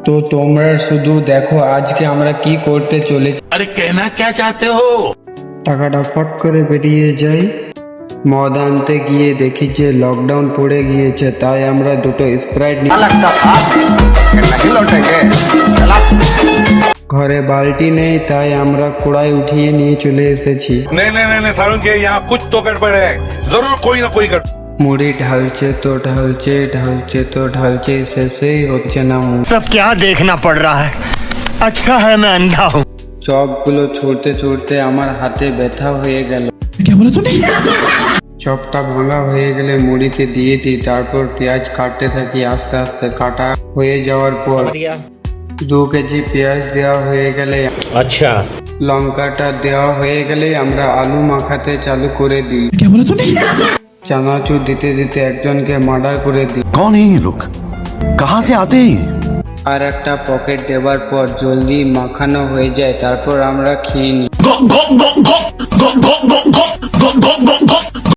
তো তোমরা শুধু দেখো আজকে আমরা কি করতে চলেছি। अरे कहना क्या चाहते हो? টাকাটা ফট করে বেরিয়ে যাই। মদ আনতে গিয়ে দেখি যে লকডাউন পড়ে গিয়েছে, তাই আমরা দুটো স্প্রাইট ঘরে বালতি নেই, তাই আমরা কড়াই উঠিয়ে নিয়ে চলে এসেছি। नहीं सारुण के यहाँ कुछ तो गड़बड़ है, जरूर कोई ना कोई गड़बड़। মুড়ি ঢালছে তো ঢালছে, ঢালছে তো ঢালছে, শেষেই হচ্ছে না মুড়ি। सब क्या देखना पड़ रहा है। अच्छा है मैं अंधा हूँ। চপগুলো ছুঁড়তে ছুঁড়তে আমার হাতে ব্যথা হয়ে গেল। চপটা ভাঙা হয়ে গেলে মুড়িতে দিয়ে দিই, তারপর পেঁয়াজ কাটতে থাকি। আস্তে আস্তে কাটা হয়ে যাওয়ার পর 2 কেজি পেঁয়াজ দেওয়া হয়ে গেলে, अच्छा লঙ্কাটা দেওয়া হয়ে গেলে আমরা আলু মাখাতে চালু করে দিই। চানাচুর দিতে দিতে একজনকে মার্ডার করে দিই। कौन है ये लोग? कहाँ से आते हैं? আর একটা পকেট দেওয়ার পর জলদি মাখানো হয়ে যায়, তারপর আমরা খেয়ে নিই।